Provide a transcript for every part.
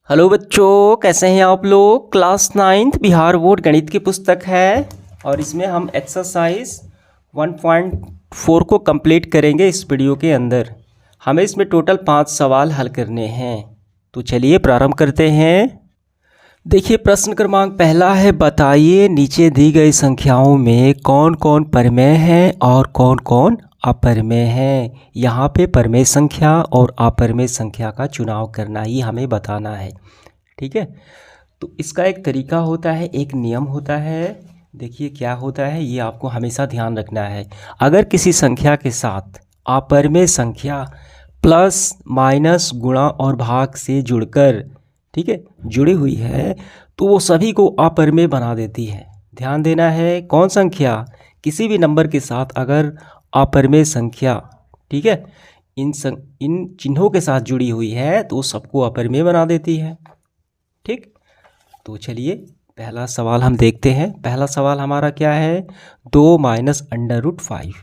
Hello बच्चों, कैसे हैं आप लोग। क्लास 9th बिहार बोर्ड गणित की पुस्तक है और इसमें हम एक्सरसाइज 1.4 को कंप्लीट करेंगे। इस वीडियो के अंदर हमें इसमें टोटल 5 सवाल हल करने हैं। तो चलिए प्रारंभ करते हैं। देखिए प्रश्न क्रमांक पहला है, बताइए नीचे दी गई संख्याओं में कौन कौन परिमेय है और कौन कौन अपरिमेय है। यहाँ पे परिमेय संख्या और अपरिमेय संख्या का चुनाव करना ही हमें बताना है। ठीक है, तो इसका एक तरीका होता है, एक नियम होता है। देखिए क्या होता है, ये आपको हमेशा ध्यान रखना है। अगर किसी संख्या के साथ अपरिमेय संख्या प्लस माइनस गुणा और भाग से जुड़कर, ठीक है, जुड़ी हुई है तो वो सभी को अपरिमेय बना देती है। ध्यान देना है, कौन संख्या, किसी भी नंबर के साथ अगर अपरिमेय संख्या, ठीक है, इन चिन्हों के साथ जुड़ी हुई है तो सबको अपरिमेय बना देती है। ठीक, तो चलिए पहला सवाल हम देखते हैं। पहला सवाल हमारा क्या है, 2 माइनस अंडर रूट 5।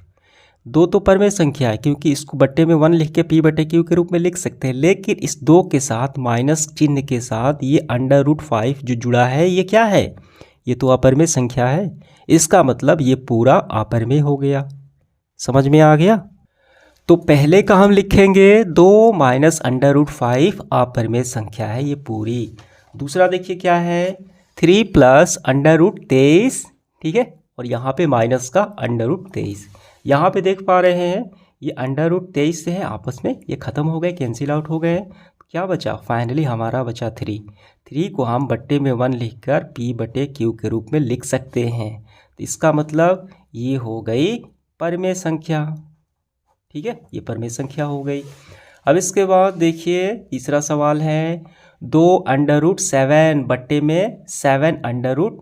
दो तो परिमेय संख्या है क्योंकि इसको बट्टे में 1 लिख के पी बटे क्यू के रूप में लिख सकते हैं, लेकिन इस 2 के साथ माइनस चिन्ह के साथ ये अंडर रूट 5 जो जुड़ा है ये क्या है, ये तो अपरिमेय संख्या है। इसका मतलब ये पूरा अपरिमेय हो गया। समझ में आ गया। तो पहले का हम लिखेंगे 2 माइनस अंडर रूट 5 अपरिमेय संख्या है ये पूरी। दूसरा देखिए क्या है, 3 प्लस अंडर रूट 23, ठीक है, और यहाँ पे माइनस का अंडर रूट 23। यहाँ पे देख पा रहे हैं ये अंडर रूट 23 से है, आपस में ये ख़त्म हो गए, कैंसिल आउट हो गए। क्या बचा, फाइनली हमारा बचा 3 को हम बट्टे में 1 लिख कर पी बटे क्यू के रूप में लिख सकते हैं। तो इसका मतलब ये हो गई परिमेय संख्या। ठीक है, ये परिमेय संख्या हो गई। अब इसके बाद देखिए तीसरा सवाल है, 2 अंडर रूट 7 बट्टे में 7 अंडर रूट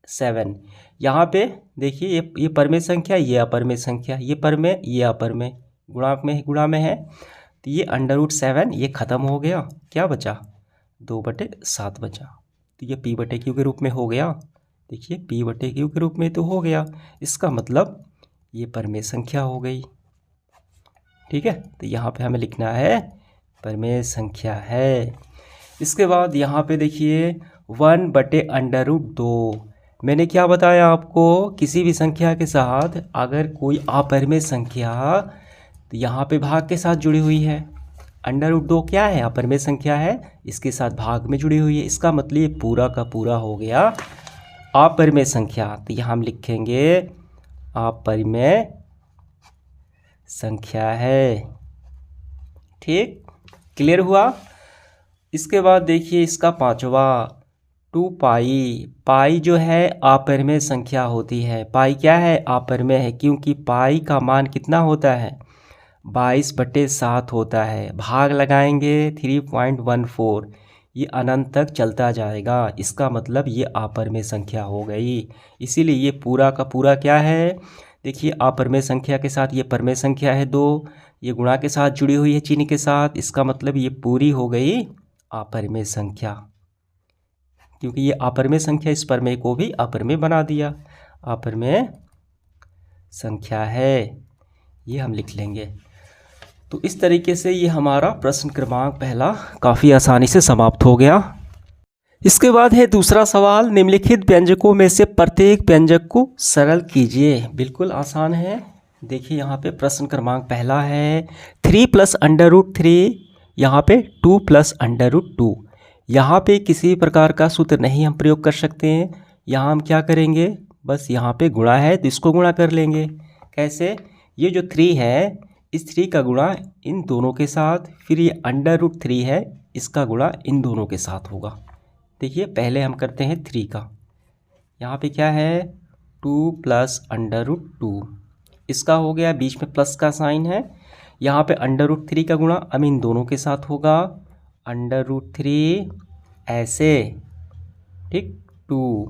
7। यहाँ पे देखिए ये परिमेय संख्या, ये अपरिमेय संख्या, ये परिमेय ये अपरिमेय, गुणा में है। तो ये अंडर रूट 7 ये ख़त्म हो गया, क्या बचा, 2/7 बचा। तो ये पी बटे क्यू के रूप में हो गया। देखिए पी बटे क्यू के रूप में तो हो गया, इसका मतलब ये परिमेय संख्या हो गई। ठीक है, तो यहाँ पे हमें लिखना है परिमेय संख्या है। इसके बाद यहाँ पे देखिए 1 बटे अंडर रूट 2। मैंने क्या बताया आपको, किसी भी संख्या के साथ अगर कोई अपरिमेय संख्या तो यहाँ पे भाग के साथ जुड़ी हुई है। अंडर रूट 2 क्या है, अपरिमेय संख्या है, इसके साथ भाग में जुड़ी हुई है। इसका मतलब ये पूरा का पूरा हो गया अपरिमेय संख्या। तो यहाँ हम लिखेंगे अपरिमेय संख्या है। ठीक, क्लियर हुआ। इसके बाद देखिए इसका पांचवा, 2 पाई जो है अपरिमेय संख्या होती है। पाई क्या है, अपरिमेय है, क्योंकि पाई का मान कितना होता है, 22/7 होता है। भाग लगाएंगे 3.14, ये अनंत तक चलता जाएगा। इसका मतलब ये अपरिमेय संख्या हो गई। इसीलिए ये पूरा का पूरा क्या है, देखिए अपरिमेय संख्या के साथ ये परिमेय संख्या है 2, ये गुणा के साथ जुड़ी हुई है चिन्ह के साथ। इसका मतलब ये पूरी हो गई अपरिमेय संख्या, क्योंकि ये अपरिमेय संख्या इस परिमेय को भी अपरिमेय बना दिया। अपरिमेय संख्या है, ये हम लिख लेंगे। तो इस तरीके से ये हमारा प्रश्न क्रमांक पहला काफ़ी आसानी से समाप्त हो गया। इसके बाद है दूसरा सवाल, निम्नलिखित व्यंजकों में से प्रत्येक व्यंजक को सरल कीजिए। बिल्कुल आसान है। देखिए यहाँ पे प्रश्न क्रमांक पहला है 3 प्लस अंडर रूट 3, यहाँ पे 2 प्लस अंडर रूट 2। यहाँ पे किसी प्रकार का सूत्र नहीं हम प्रयोग कर सकते हैं। यहाँ हम क्या करेंगे, बस यहाँ पे गुणा है तो इसको गुणा कर लेंगे। कैसे, ये जो 3 है इस 3 का गुणा इन दोनों के साथ, फिर ये अंडर रूट 3 है इसका गुणा इन दोनों के साथ होगा। देखिए पहले हम करते हैं 3 का, यहाँ पे क्या है 2 प्लस अंडर रूट 2, इसका हो गया, बीच में प्लस का साइन है। यहाँ पे अंडर रूट 3 का गुणा अब इन दोनों के साथ होगा, अंडर रूट 3 ऐसे, ठीक, 2,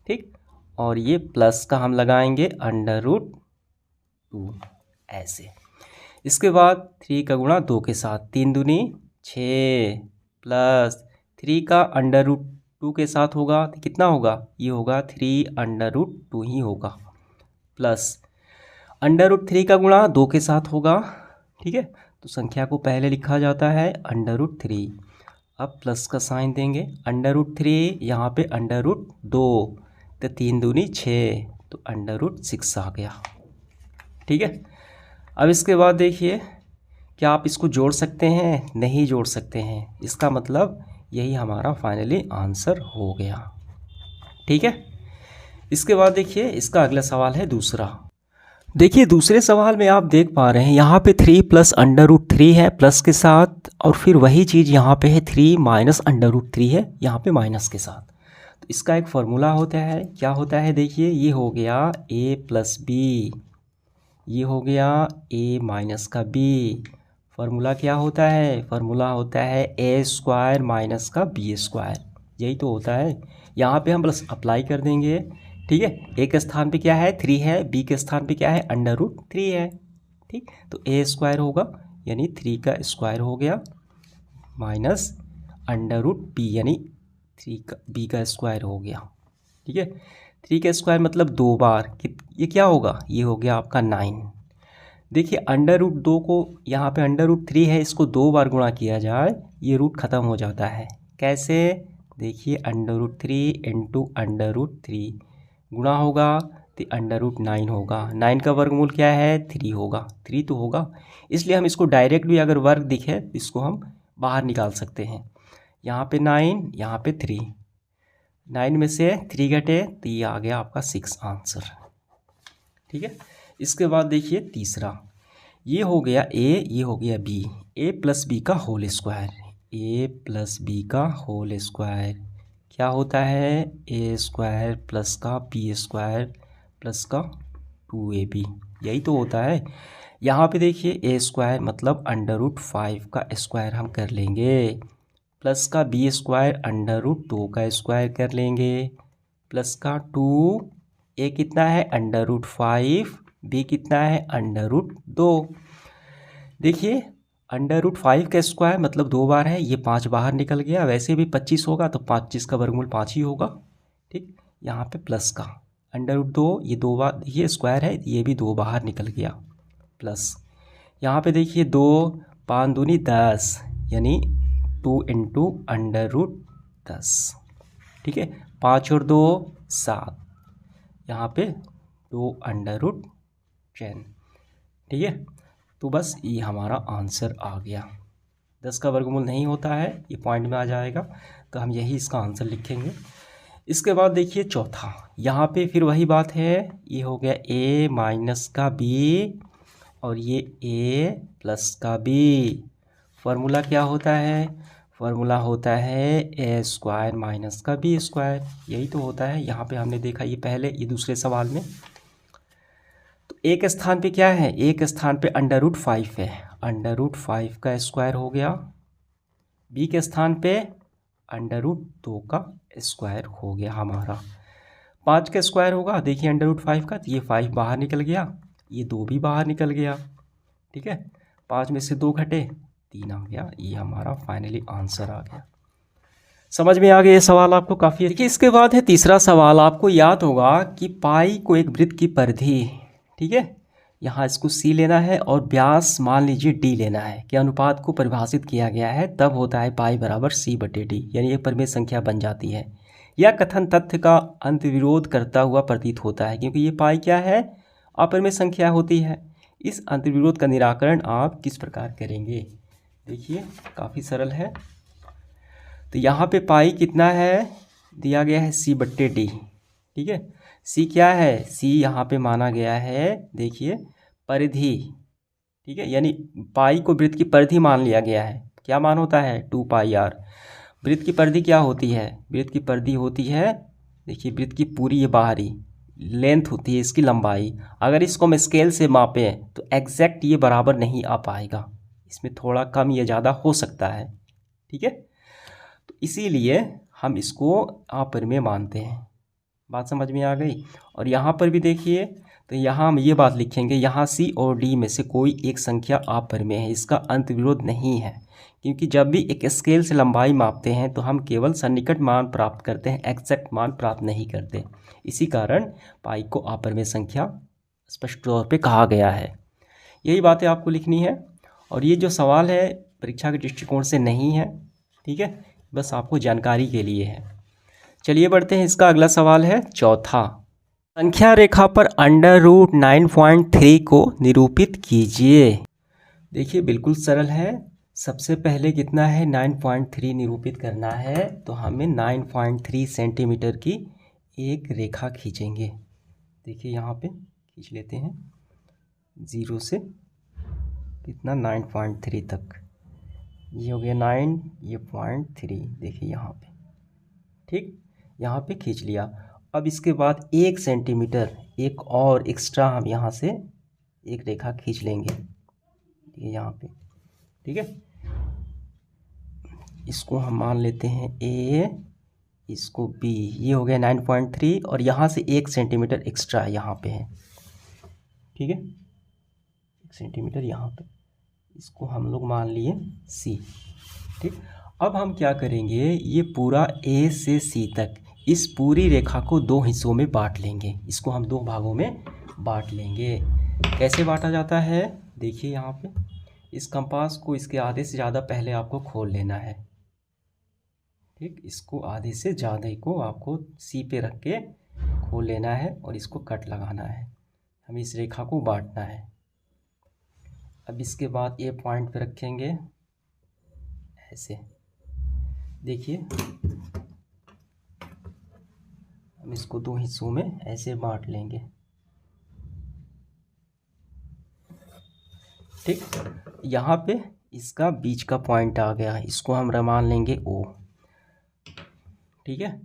ठीक, और ये प्लस का हम लगाएंगे अंडर रूट 2 ऐसे। इसके बाद 3 का गुणा 2 के साथ, 3 दूनी 6, प्लस 3 का अंडर रूट 2 के साथ होगा तो कितना होगा, ये होगा 3 अंडर रूट 2 ही होगा, प्लस अंडर रूट 3 का गुणा 2 के साथ होगा। ठीक है, तो संख्या को पहले लिखा जाता है अंडर रूट 3। अब प्लस का साइन देंगे, √3 यहाँ पे √2 तो 3 दूनी 6 तो √6 आ गया। ठीक है। अब इसके बाद देखिए, क्या आप इसको जोड़ सकते हैं? नहीं जोड़ सकते हैं। इसका मतलब यही हमारा फाइनली आंसर हो गया। ठीक है। इसके बाद देखिए, इसका अगला सवाल है दूसरा। देखिए दूसरे सवाल में आप देख पा रहे हैं यहाँ पे 3 प्लस √3 है प्लस के साथ, और फिर वही चीज़ यहाँ पे है 3 माइनस √3 है यहाँ पे माइनस के साथ। तो इसका एक फार्मूला होता है, क्या होता है? देखिए ये हो गया a प्लस बी, ये हो गया a माइनस का b। फार्मूला क्या होता है? फार्मूला होता है a² माइनस का b²। यही तो होता है। यहाँ पे हम बस अप्लाई कर देंगे। ठीक है। a के स्थान पे क्या है? 3 है, b के स्थान पे क्या है? √3 है। ठीक, तो a² होगा यानी 3 का स्क्वायर हो गया माइनस √b यानी 3 का b का स्क्वायर हो गया। ठीक है। 3 का स्क्वायर मतलब 2 बार, ये क्या होगा? ये हो गया आपका 9। देखिए √2 को यहाँ पे √3 है, इसको 2 बार गुणा किया जाए, ये रूट ख़त्म हो जाता है। कैसे? देखिए √3 इंटू √3 गुणा होगा तो √9 होगा। 9 का वर्गमूल क्या है? 3 होगा, 3 तो होगा। इसलिए हम इसको डायरेक्ट भी अगर वर्ग दिखे तो इसको हम बाहर निकाल सकते हैं। यहाँ पे 9, यहाँ पे 3, 9 में से 3 घटे तो ये आ गया आपका 6 आंसर। ठीक है। इसके बाद देखिए तीसरा, ये हो गया a, ये हो गया b, a प्लस बी का whole square, a plus B का होल स्क्वायर क्या होता है? a² प्लस का b² प्लस का 2ab, यही तो होता है। यहाँ पे देखिए a² मतलब √5 का स्क्वायर हम कर लेंगे, प्लस का b² √2 का स्क्वायर कर लेंगे, प्लस का 2, a कितना है? √5, b कितना है? √2। देखिए √5 का स्क्वायर मतलब 2 बार है, ये 5 बाहर निकल गया। वैसे भी 25 होगा तो 25 का वर्गमूल 5 ही होगा। ठीक, यहाँ पे प्लस का √2, ये 2 बार, ये स्क्वायर है, ये भी 2 बाहर निकल गया, प्लस यहाँ पे देखिए 2, 5 दूनी 10 यानी 2 इंटू √10। ठीक है। 5 और 2 7, यहाँ पे 2 √10। ठीक है। तो बस ये हमारा आंसर आ गया। 10 का वर्गमूल नहीं होता है, ये पॉइंट में आ जाएगा, तो हम यही इसका आंसर लिखेंगे। इसके बाद देखिए चौथा, यहाँ पे फिर वही बात है, ये हो गया a माइनस का b और ये a प्लस का b। फार्मूला क्या होता है? फार्मूला होता है a² माइनस का b², यही तो होता है। यहाँ पे हमने देखा ये पहले, ये दूसरे सवाल में। तो a के स्थान पे क्या है? a के स्थान पे √5 है, √5 का स्क्वायर हो गया, b के स्थान पे √2 का स्क्वायर हो गया हमारा। 5 का स्क्वायर होगा, देखिए √5 का, तो ये 5 बाहर निकल गया, ये 2 भी बाहर निकल गया। ठीक है। 5 में से 2 घटे, 3 आ गया, ये हमारा फाइनली आंसर आ गया। समझ में आ गया ये सवाल आपको काफ़ी। देखिए इसके बाद है तीसरा सवाल। आपको याद होगा कि पाई को एक वृत्त की परिधि, ठीक है, यहाँ इसको c लेना है और व्यास मान लीजिए d लेना है, के अनुपात को परिभाषित किया गया है, तब होता है पाई बराबर c/d, यानी एक परिमेय संख्या बन जाती है। यह कथन तथ्य का अंतर्विरोध करता हुआ प्रतीत होता है, क्योंकि ये पाई क्या है? अपरिमेय संख्या होती है। इस अंतर्विरोध का निराकरण आप किस प्रकार करेंगे? देखिए काफ़ी सरल है। तो यहाँ पे पाई कितना है? दिया गया है c/d। ठीक है। c क्या है? c यहाँ पे माना गया है, देखिए परिधि। ठीक है, यानी पाई को वृत्त की परिधि मान लिया गया है। क्या मान होता है? 2πr। वृत्त की परिधि क्या होती है? वृत्त की परिधि होती है, देखिए वृत्त की पूरी ये बाहरी लेंथ होती है, इसकी लंबाई। अगर इसको हम स्केल से मापें तो एग्जैक्ट ये बराबर नहीं आ पाएगा, इसमें थोड़ा कम या ज़्यादा हो सकता है। ठीक है। तो इसीलिए हम इसको अपरिमेय मानते हैं। बात समझ में आ गई। और यहाँ पर भी देखिए, तो यहाँ हम ये बात लिखेंगे, यहाँ c और d में से कोई एक संख्या अपरिमेय है, इसका अंतर्विरोध नहीं है, क्योंकि जब भी एक स्केल से लंबाई मापते हैं तो हम केवल सन्निकट मान प्राप्त करते हैं, एग्जैक्ट मान प्राप्त नहीं करते। इसी कारण पाई को अपरिमेय संख्या स्पष्ट तौर पे कहा गया है। यही बातें आपको लिखनी है। और ये जो सवाल है परीक्षा के दृष्टिकोण से नहीं है, ठीक है, बस आपको जानकारी के लिए है। चलिए बढ़ते हैं, इसका अगला सवाल है चौथा। संख्या रेखा पर √9.3 को निरूपित कीजिए। देखिए बिल्कुल सरल है। सबसे पहले कितना है, 9.3 निरूपित करना है, तो हमें 9.3 सेंटीमीटर की एक रेखा खींचेंगे। देखिए यहाँ पे खींच लेते हैं, 0 से कितना 9.3 तक, ये हो गया 9, ये 0.3, देखिए यहाँ पे, ठीक, यहाँ पे खींच लिया। अब इसके बाद 1 सेंटीमीटर एक और एक्स्ट्रा हम यहाँ से एक रेखा खींच लेंगे, ये यहाँ पे, ठीक है। इसको हम मान लेते हैं A, इसको B, ये हो गया 9.3 और यहाँ से 1 सेंटीमीटर एक्स्ट्रा यहाँ पे है, ठीक है, 1 सेंटीमीटर यहाँ पे, इसको हम लोग मान लिए C, ठीक। अब हम क्या करेंगे, ये पूरा A से C तक इस पूरी रेखा को 2 हिस्सों में बांट लेंगे। इसको हम 2 भागों में बांट लेंगे। कैसे बांटा जाता है, देखिए यहाँ पे, इस कंपास को इसके आधे से ज़्यादा पहले आपको खोल लेना है, ठीक, इसको आधे से ज़्यादा को आपको C पे रख के खोल लेना है और इसको कट लगाना है। हमें इस रेखा को बांटना है। अब इसके बाद A पॉइंट पे रखेंगे ऐसे, देखिए हम इसको 2 हिस्सों में ऐसे बांट लेंगे, ठीक। यहाँ पे इसका बीच का पॉइंट आ गया, इसको हम मान लेंगे O, ठीक है।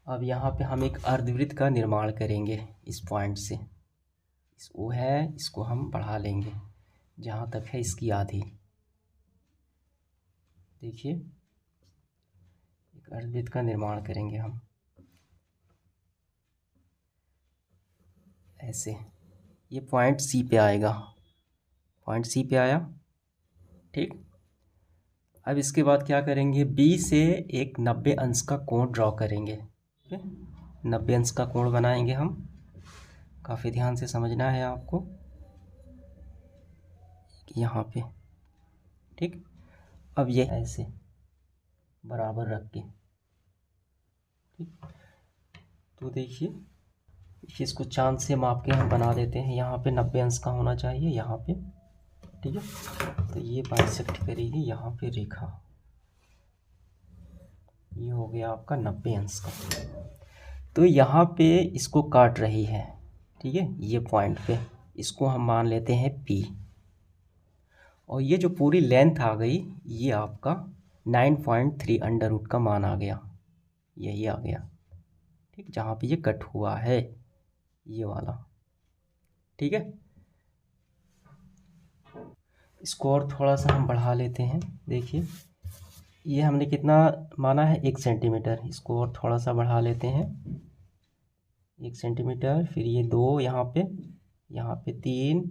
अब यहाँ पे हम एक अर्धवृत्त का निर्माण करेंगे इस पॉइंट से, इस O है, इसको हम बढ़ा लेंगे जहाँ तक है इसकी आधी, देखिए एक अर्धवृत्त का निर्माण करेंगे हम ऐसे। ये पॉइंट C पे आएगा, पॉइंट C पे आया, ठीक। अब इसके बाद क्या करेंगे, B से एक 90 अंश का कोण ड्रॉ करेंगे, 90 अंश का कोण बनाएंगे हम। काफ़ी ध्यान से समझना है आपको यहाँ पे, ठीक। अब ये ऐसे बराबर रख के, ठीक, तो देखिए इसको चांद से माप के हम बना देते हैं। यहाँ पे 90 अंश का होना चाहिए यहाँ पे, ठीक है। तो ये बाइसेक्ट करेगी यहाँ पे रेखा, ये हो गया आपका 90 अंश का। तो यहाँ पे इसको काट रही है, ठीक है, ये पॉइंट पे, इसको हम मान लेते हैं P। और ये जो पूरी लेंथ आ गई, ये आपका 9.3 अंडर रूट का मान आ गया, यही आ गया, ठीक, जहाँ पे ये कट हुआ है ये वाला, ठीक है। इसको और थोड़ा सा हम बढ़ा लेते हैं। देखिए ये हमने कितना माना है, 1 सेंटीमीटर, इसको और थोड़ा सा बढ़ा लेते हैं 1 सेंटीमीटर, फिर ये 2 यहाँ पे 3,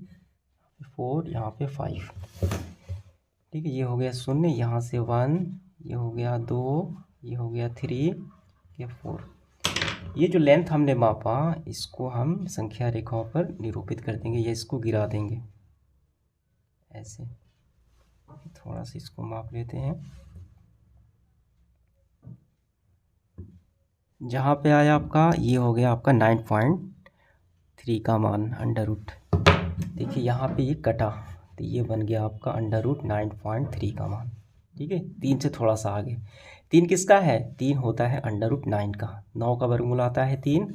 4, यहाँ पे 5, ठीक है। ये हो गया 0, यहाँ से 1, ये हो गया 2, ये हो गया 3, ये 4। ये जो लेंथ हमने मापा, इसको हम संख्या रेखाओं पर निरूपित कर देंगे, या इसको गिरा देंगे ऐसे। थोड़ा सा इसको माप लेते हैं, जहाँ पे आया आपका, ये हो गया आपका 9.3 का मान अंडर रूट। देखिए यहाँ पे ये कटा, तो ये बन गया आपका अंडर रूट 9.3 का मान, ठीक है। 3 से थोड़ा सा आगे, 3 किसका है, 3 होता है अंडर रूट 9 का, 9 का वर्गमूल आता है 3,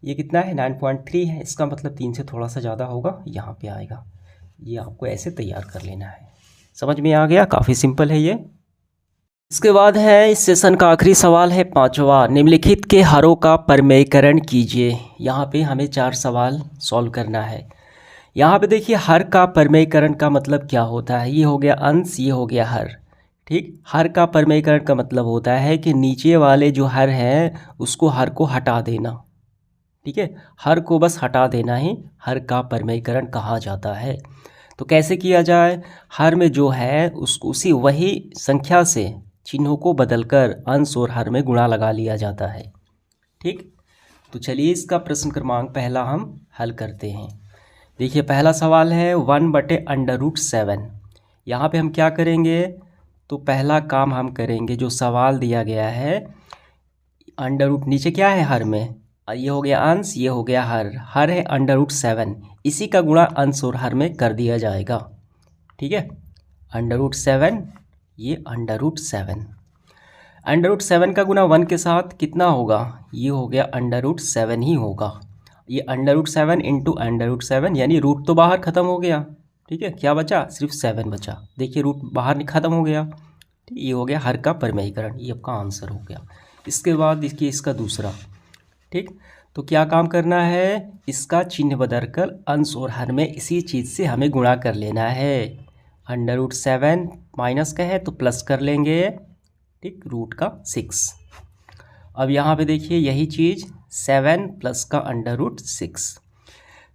ये कितना है 9.3 है, इसका मतलब 3 से थोड़ा सा ज़्यादा होगा, यहाँ पे आएगा। ये आपको ऐसे तैयार कर लेना है। समझ में आ गया, काफ़ी सिंपल है ये। इसके बाद है इस सेशन का आखिरी सवाल है 5वां, निम्नलिखित के हरों का परमेयकरण कीजिए। यहाँ पे हमें 4 सवाल सॉल्व करना है। यहाँ पे देखिए हर का परमेयकरण का मतलब क्या होता है, ये हो गया अंश, ये हो गया हर, ठीक। हर का परमेयकरण का मतलब होता है कि नीचे वाले जो हर हैं उसको हर को हटा देना, ठीक है। हर को बस हटा देना ही हर का परमेयकरण कहा जाता है। तो कैसे किया जाए, हर में जो है उसको उसी वही संख्या से चिन्हों को बदलकर अंश और हर में गुणा लगा लिया जाता है, ठीक। तो चलिए इसका प्रश्न क्रमांक पहला हम हल करते हैं। देखिए पहला सवाल है 1/√7। यहाँ पे हम क्या करेंगे, तो पहला काम हम करेंगे, जो सवाल दिया गया है अंडर रूट, नीचे क्या है हर में, ये हो गया अंश, ये हो गया हर है अंडर रूट 7, इसी का गुणा अंश और हर में कर दिया जाएगा। ठीक है, अंडर रूट 7, ये अंडर रूट 7, अंडर रूट 7 का गुणा 1 के साथ कितना होगा, ये हो गया अंडर रूट 7 ही होगा। ये under root 7 into under root 7, यानी रूट तो बाहर ख़त्म हो गया। ठीक है, क्या बचा, सिर्फ 7 बचा। देखिए रूट बाहर ख़त्म हो गया। ठीक, ये हो गया हर का परिमेयीकरण, ये आपका आंसर हो गया। इसके बाद देखिए इसका दूसरा। ठीक, तो क्या काम करना है, इसका चिन्ह बदलकर अंश और हर में इसी चीज़ से हमें गुणा कर लेना है। अंडर रूट 7 माइनस का है तो प्लस कर लेंगे। ठीक, रूट का 6। अब यहाँ पे देखिए यही चीज़ 7 प्लस का under root 6,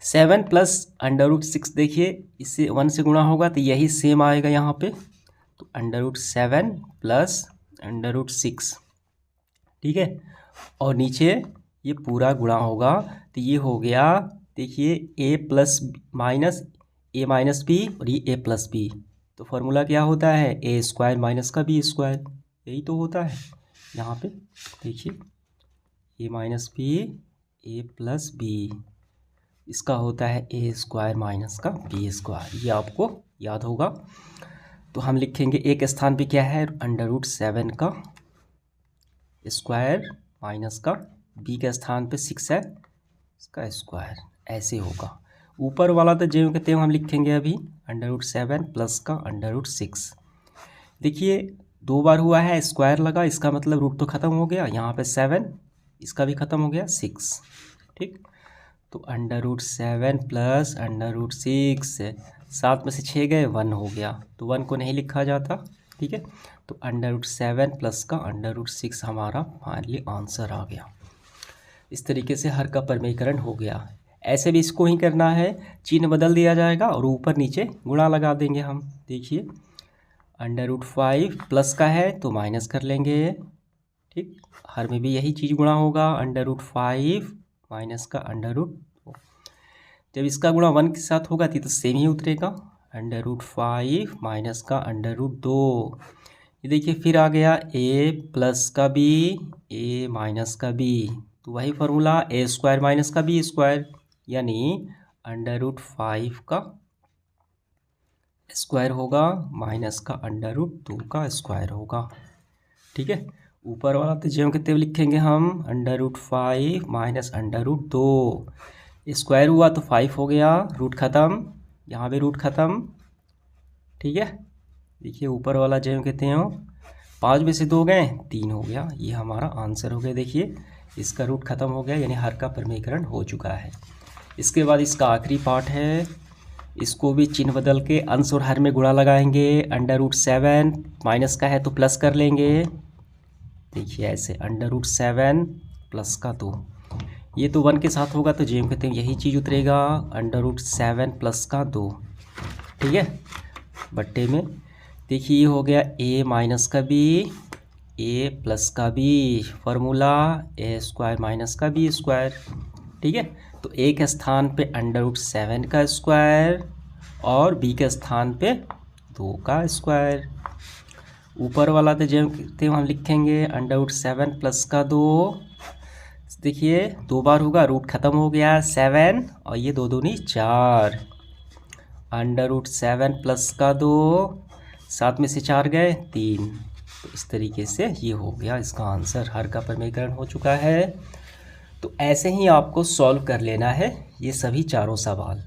7 plus under root 6, देखिए इससे 1 से गुणा होगा तो यही सेम आएगा यहाँ पे। तो under root 7 plus under root 6। ठीक है, और नीचे ये पूरा गुणा होगा तो ये हो गया, देखिए ए प्लस माइनस ए माइनस बी और ये ए प्लस बी। तो फार्मूला क्या होता है, ए स्क्वायर माइनस का बी स्क्वायर, यही तो होता है। यहाँ पे देखिए ए माइनस बी ए प्लस बी, इसका होता है ए स्क्वायर माइनस का बी स्क्वायर, ये आपको याद होगा। तो हम लिखेंगे एक स्थान पे क्या है, अंडर रूट 7 का स्क्वायर माइनस का बी के स्थान पे 6 है, इसका स्क्वायर, ऐसे होगा। ऊपर वाला तो जो कहते हैं हम लिखेंगे अभी अंडर रूट 7 प्लस का अंडर रूट 6। देखिए 2 बार हुआ है, स्क्वायर लगा, इसका मतलब रूट तो ख़त्म हो गया। यहाँ पे 7, इसका भी ख़त्म हो गया 6। ठीक, तो under root 7 plus under root 6, 7 में से 6 गए, 1 हो गया, तो 1 को नहीं लिखा जाता। ठीक है, तो अंडर रूट 7 प्लस का अंडर रूट 6 हमारा फाइनली आंसर आ गया। इस तरीके से हर का परिमेयीकरण हो गया। ऐसे भी इसको ही करना है, चिन्ह बदल दिया जाएगा और ऊपर नीचे गुणा लगा देंगे हम। देखिए अंडर रूट 5 प्लस का है तो माइनस कर लेंगे। ठीक, हर में भी यही चीज़ गुणा होगा, अंडर रूट 5 माइनस का अंडर रूट 2। जब इसका गुणा 1 के साथ होगा तो सेम ही उतरेगा, अंडर रूट 5 माइनस का अंडर रूट 2। ये देखिए फिर आ गया ए प्लस का बी ए माइनस का बी, तो वही फार्मूला ए स्क्वायर माइनस का बी स्क्वायर, यानी अंडर रूट 5 का स्क्वायर होगा माइनस का अंडर रूट 2 का स्क्वायर होगा। ठीक है, ऊपर वाला तो ज्यों के त्यों लिखेंगे हम, under root 5 minus under root 2, square हुआ तो 5 हो गया, रूट ख़त्म, यहाँ भी रूट ख़त्म। ठीक है, देखिए ऊपर वाला ज्यों के त्यों 5 में से 2 गए, 3 हो गया, ये हमारा आंसर हो गया। देखिए इसका रूट ख़त्म हो गया, यानी हर का परिमेयीकरण हो चुका है। इसके बाद इसका आखिरी पार्ट है, इसको भी चिन्ह बदल के अंश और हर में गुणा लगाएंगे। अंडर रूट 7 माइनस का है तो प्लस कर लेंगे। देखिए ऐसे अंडर रूट 7 प्लस का 2, ये तो 1 के साथ होगा तो जेम कहते हैं यही चीज़ उतरेगा, अंडर रूट 7 प्लस का 2। ठीक है, बट्टे में देखिए ये हो गया ए माइनस का बी ए प्लस का बी, फार्मूला ए स्क्वायर माइनस का बी स्क्वायर। ठीक है, तो ए के स्थान पे अंडर रूट 7 का स्क्वायर और बी के स्थान पे 2 का स्क्वायर। ऊपर वाला तो जो हम लिखेंगे अंडर रूट 7 प्लस का 2, देखिए 2 बार होगा, रूट ख़त्म हो गया 7 और ये 2 दूनी 4, अंडर रूट 7 प्लस का 2, 7 में से 4 गए 3। तो इस तरीके से ये हो गया इसका आंसर, हर का परिमेयीकरण हो चुका है। तो ऐसे ही आपको सॉल्व कर लेना है ये सभी चारों सवाल।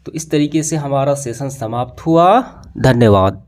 तो इस तरीके से हमारा सेशन समाप्त हुआ। धन्यवाद।